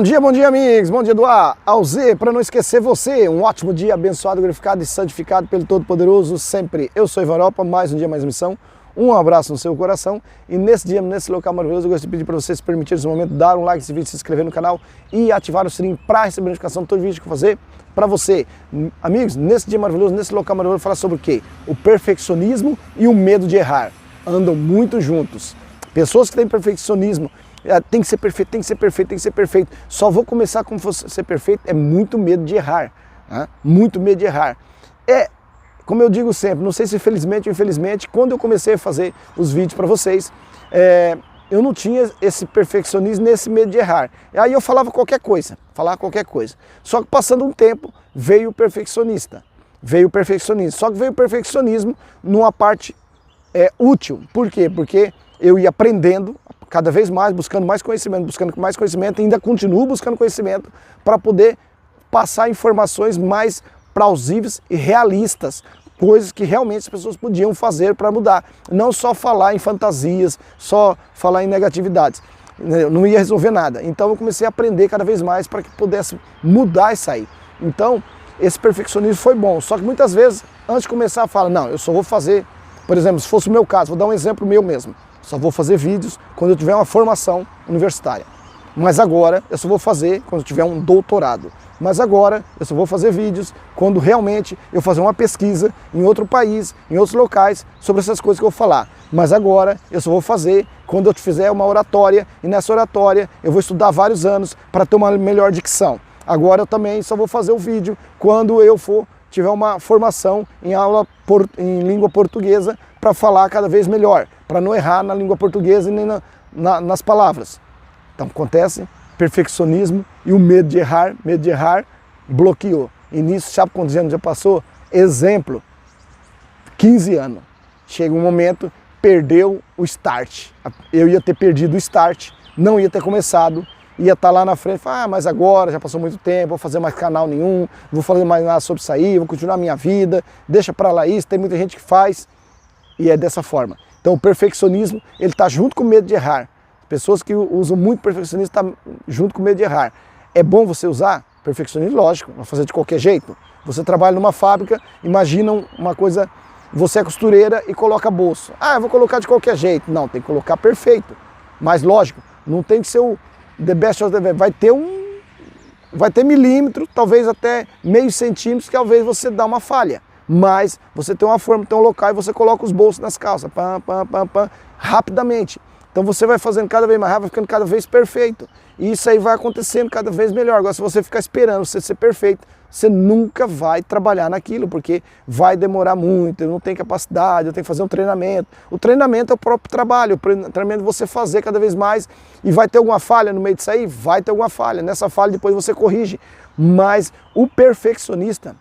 Bom dia amigos, bom dia do A ao Z, para não esquecer você, um ótimo dia abençoado, glorificado e santificado pelo Todo-Poderoso sempre. Eu sou Ivan Europa, mais um dia, mais missão, um abraço no seu coração e nesse dia, nesse local maravilhoso, eu gostaria de pedir para vocês se permitirem nesse momento dar um like nesse vídeo, se inscrever no canal e ativar o sininho para receber a notificação de todo vídeo que eu fazer para você. Amigos, nesse dia maravilhoso, nesse local maravilhoso, eu vou falar sobre o quê? O perfeccionismo e o medo de errar, andam muito juntos. Pessoas que têm perfeccionismo, tem que ser perfeito, tem que ser perfeito, tem que ser perfeito. Só vou começar como ser perfeito, é muito medo de errar. Né? Muito medo de errar. Como eu digo sempre, não sei se felizmente ou infelizmente, quando eu comecei a fazer os vídeos para vocês, eu não tinha esse perfeccionismo, nesse medo de errar. Aí eu falava qualquer coisa. Só que passando um tempo, veio o perfeccionista. Só que veio o perfeccionismo numa parte útil. Por quê? Porque eu ia aprendendo cada vez mais, buscando mais conhecimento, e ainda continuo buscando conhecimento para poder passar informações mais plausíveis e realistas, coisas que realmente as pessoas podiam fazer para mudar. Não só falar em fantasias, só falar em negatividades. Eu não ia resolver nada. Então eu comecei a aprender cada vez mais para que pudesse mudar isso aí. Então, esse perfeccionismo foi bom. Só que muitas vezes, antes de começar, fala, não, eu só vou fazer, por exemplo, se fosse o meu caso, vou dar um exemplo meu mesmo. Só vou fazer vídeos quando eu tiver uma formação universitária. Mas agora eu só vou fazer quando eu tiver um doutorado. Mas agora eu só vou fazer vídeos quando realmente eu fazer uma pesquisa em outro país, em outros locais, sobre essas coisas que eu vou falar. Mas agora eu só vou fazer quando eu fizer uma oratória e nessa oratória eu vou estudar vários anos para ter uma melhor dicção. Agora eu também só vou fazer o vídeo quando eu tiver uma formação em aula em língua portuguesa para falar cada vez melhor, para não errar na língua portuguesa e nem nas palavras. Então acontece perfeccionismo e o medo de errar bloqueou. E nisso, sabe quantos anos já passou? Exemplo, 15 anos. Chega um momento, perdeu o start. Eu ia ter perdido o start, não ia ter começado, ia estar lá na frente, mas agora já passou muito tempo, vou fazer mais canal nenhum, vou fazer mais nada sobre isso aí, vou continuar a minha vida, deixa pra lá isso, tem muita gente que faz. E é dessa forma. Então o perfeccionismo, ele está junto com o medo de errar. Pessoas que usam muito perfeccionismo estão junto com o medo de errar. É bom você usar perfeccionismo? Lógico, vai fazer de qualquer jeito. Você trabalha numa fábrica, imagina uma coisa, você é costureira e coloca bolso. Eu vou colocar de qualquer jeito. Não, tem que colocar perfeito. Mas lógico, não tem que ser o the best of the best. Vai ter milímetro, talvez até meio centímetro, que talvez você dá uma falha. Mas você tem uma forma, tem um local e você coloca os bolsos nas calças, rapidamente. Então você vai fazendo cada vez mais rápido, vai ficando cada vez perfeito. E isso aí vai acontecendo cada vez melhor. Agora, se você ficar esperando você ser perfeito, você nunca vai trabalhar naquilo, porque vai demorar muito, eu não tenho capacidade, eu tenho que fazer um treinamento. O treinamento é o próprio trabalho, o treinamento é você fazer cada vez mais. E vai ter alguma falha no meio disso aí? Vai ter alguma falha. Nessa falha depois você corrige. Mas o perfeccionista,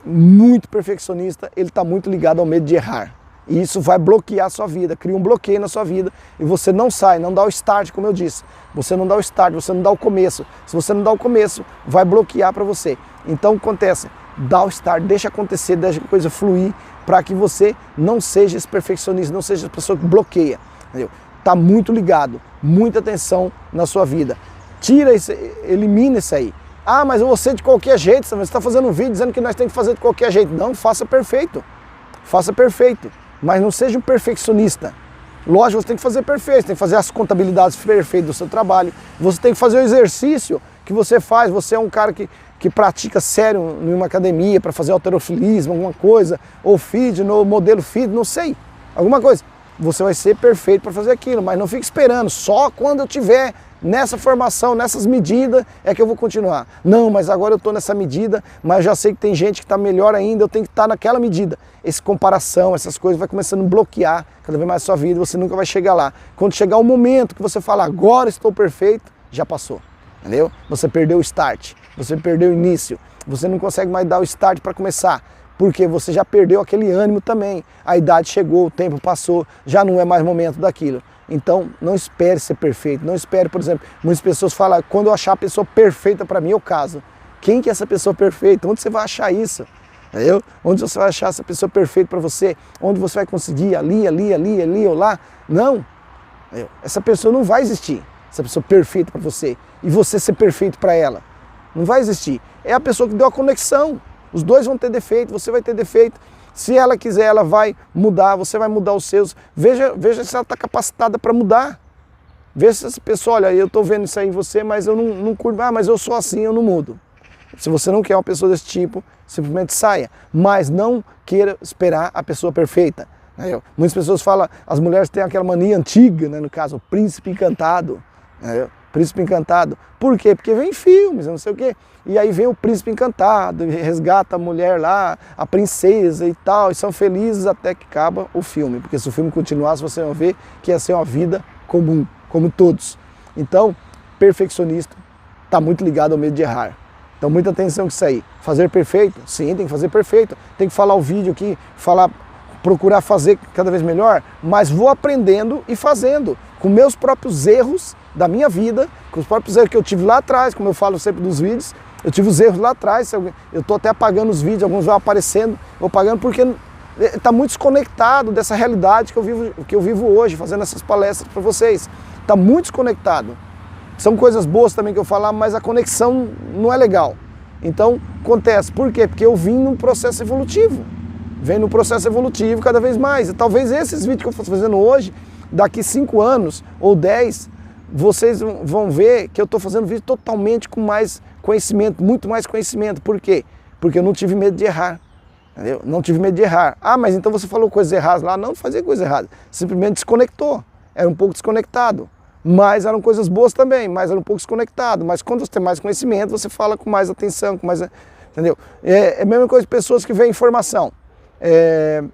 muito perfeccionista, ele está muito ligado ao medo de errar. E isso vai bloquear a sua vida, cria um bloqueio na sua vida e você não sai, não dá o start, como eu disse. Você não dá o start, você não dá o começo. Se você não dá o começo, vai bloquear para você. Então acontece, dá o start, deixa acontecer, deixa a coisa fluir, para que você não seja esse perfeccionista, não seja a pessoa que bloqueia. Está muito ligado, muita atenção na sua vida. Tira isso, elimina isso aí. Mas eu vou ser de qualquer jeito, você está fazendo um vídeo dizendo que nós temos que fazer de qualquer jeito. Não, faça perfeito. Faça perfeito, mas não seja um perfeccionista. Lógico, você tem que fazer perfeito, tem que fazer as contabilidades perfeitas do seu trabalho, você tem que fazer o exercício que você faz, você é um cara que pratica sério em uma academia para fazer halterofilismo, alguma coisa, ou feed, no modelo feed, não sei, alguma coisa. Você vai ser perfeito para fazer aquilo, mas não fique esperando, só quando eu tiver nessa formação, nessas medidas, é que eu vou continuar. Não, mas agora eu estou nessa medida, mas eu já sei que tem gente que está melhor ainda, eu tenho que estar naquela medida. Essa comparação, essas coisas vai começando a bloquear cada vez mais a sua vida, você nunca vai chegar lá. Quando chegar o momento que você fala, agora estou perfeito, já passou, entendeu? Você perdeu o start, você perdeu o início, você não consegue mais dar o start para começar. Porque você já perdeu aquele ânimo também. A idade chegou, o tempo passou, já não é mais momento daquilo. Então, não espere ser perfeito. Não espere, por exemplo, muitas pessoas falam, quando eu achar a pessoa perfeita para mim, eu caso. Quem que é essa pessoa perfeita? Onde você vai achar isso? Entendeu? Onde você vai achar essa pessoa perfeita para você? Onde você vai conseguir? Ali ou lá? Não. Essa pessoa não vai existir. essa pessoa perfeita para você, e você ser perfeito para ela. Não vai existir. É a pessoa que deu a conexão. Os dois vão ter defeito, você vai ter defeito. Se ela quiser, ela vai mudar, você vai mudar os seus. Veja se ela está capacitada para mudar. Veja se essa pessoa, olha, eu estou vendo isso aí em você, mas eu não curto, mas eu sou assim, eu não mudo. Se você não quer uma pessoa desse tipo, simplesmente saia. Mas não queira esperar a pessoa perfeita. Muitas pessoas falam, as mulheres têm aquela mania antiga, né, no caso, o príncipe encantado. Príncipe encantado. Por quê? Porque vem filmes, não sei o quê. E aí vem o príncipe encantado, resgata a mulher lá, a princesa e tal, e são felizes até que acaba o filme. Porque se o filme continuasse, você vai ver que ia ser uma vida comum, como todos. Então, perfeccionista está muito ligado ao medo de errar. Então, muita atenção com isso aí. Fazer perfeito? Sim, tem que fazer perfeito. Tem que falar o vídeo aqui, procurar fazer cada vez melhor, mas vou aprendendo e fazendo, com meus próprios erros da minha vida, com os próprios erros que eu tive lá atrás, como eu falo sempre dos vídeos, eu tive os erros lá atrás, eu estou até apagando os vídeos, alguns vão aparecendo, vou apagando porque está muito desconectado dessa realidade que eu vivo hoje, fazendo essas palestras para vocês. Está muito desconectado. São coisas boas também que eu falar, mas a conexão não é legal. Então, acontece. Por quê? Porque eu vim num processo evolutivo. Vem no processo evolutivo cada vez mais. E talvez esses vídeos que eu estou fazendo hoje, daqui 5 anos ou 10, vocês vão ver que eu estou fazendo vídeo totalmente com mais conhecimento, muito mais conhecimento. Por quê? Porque eu não tive medo de errar. Entendeu? Não tive medo de errar. Ah, mas então você falou coisas erradas lá. Não fazia coisa errada. Simplesmente desconectou. Era um pouco desconectado. Mas eram coisas boas também, mas era um pouco desconectado. Mas quando você tem mais conhecimento, você fala com mais atenção, com mais... Entendeu? É a mesma coisa de pessoas que veem informação.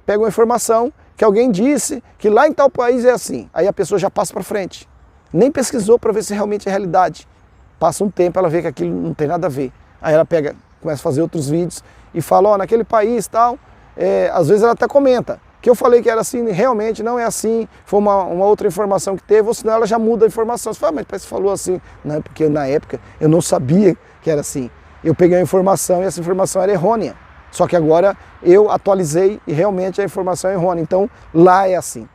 Pegam a informação que alguém disse que lá em tal país é assim. Aí a pessoa já passa para frente. Nem pesquisou para ver se realmente é realidade. Passa um tempo, ela vê que aquilo não tem nada a ver. Aí ela começa a fazer outros vídeos e fala, ó, naquele país tal, às vezes ela até comenta que eu falei que era assim, realmente não é assim, foi uma outra informação que teve, ou senão ela já muda a informação. Você fala, mas parece que falou assim. Não, porque na época eu não sabia que era assim. Eu peguei a informação e essa informação era errônea. Só que agora eu atualizei e realmente a informação é errônea. Então lá é assim.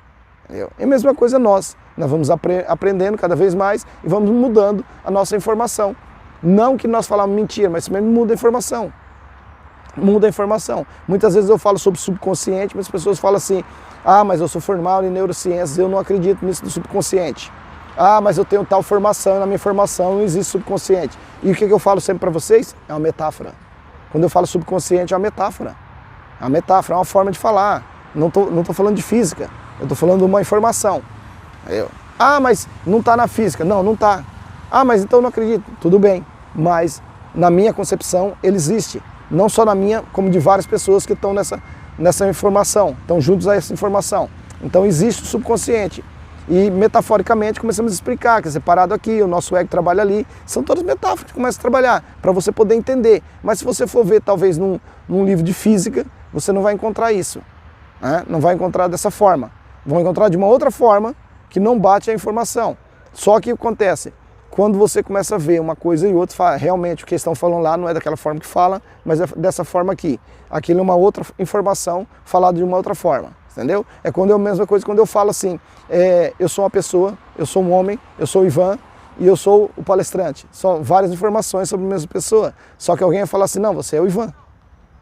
Entendeu? É a mesma coisa nós vamos aprendendo cada vez mais e vamos mudando a nossa informação. Não que nós falamos mentira, mas também muda a informação. Muda a informação. Muitas vezes eu falo sobre subconsciente, mas as pessoas falam assim, ah, mas eu sou formado em neurociências, eu não acredito nisso do subconsciente. Ah, mas eu tenho tal formação, na minha formação não existe subconsciente. E o que eu falo sempre para vocês? É uma metáfora. Quando eu falo subconsciente é uma metáfora. É uma metáfora, é uma forma de falar. Não tô falando de física, eu estou falando de uma informação. Ah, mas não está na física. Não, não está. Ah, mas então eu não acredito. Tudo bem, mas na minha concepção ele existe. Não só na minha, como de várias pessoas que estão nessa informação, estão juntos a essa informação. Então existe o subconsciente. E metaforicamente começamos a explicar que é separado aqui, o nosso ego trabalha ali. São todas metáforas que começam a trabalhar, para você poder entender. Mas se você for ver talvez num livro de física, você não vai encontrar isso. Né? Não vai encontrar dessa forma. Vão encontrar de uma outra forma que não bate a informação. Só que o que acontece? Quando você começa a ver uma coisa e outra, fala, realmente o que estão falando lá não é daquela forma que fala, mas é dessa forma aqui. Aquilo é uma outra informação falada de uma outra forma, entendeu? É quando é a mesma coisa quando eu falo assim, eu sou uma pessoa, eu sou um homem, eu sou o Ivan e eu sou o palestrante. São várias informações sobre a mesma pessoa, só que alguém vai falar assim, não, você é o Ivan.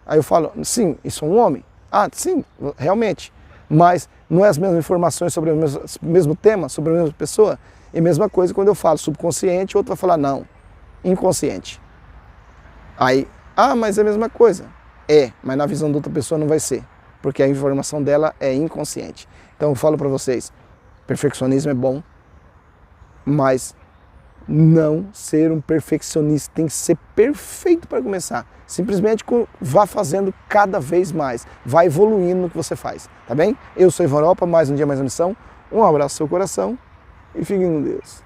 Aí eu falo, sim, e sou um homem. Ah, sim, realmente. Mas não é as mesmas informações sobre o mesmo tema, sobre a mesma pessoa? E a mesma coisa quando eu falo subconsciente, outro vai falar não, inconsciente. Aí, ah, mas é a mesma coisa. Mas na visão da outra pessoa não vai ser, porque a informação dela é inconsciente. Então eu falo para vocês, perfeccionismo é bom, mas não ser um perfeccionista, tem que ser perfeito para começar. Simplesmente vá fazendo cada vez mais, vá evoluindo no que você faz, tá bem? Eu sou Ivan Europa, mais um dia, mais uma missão. Um abraço no seu coração. E fiquem com Deus.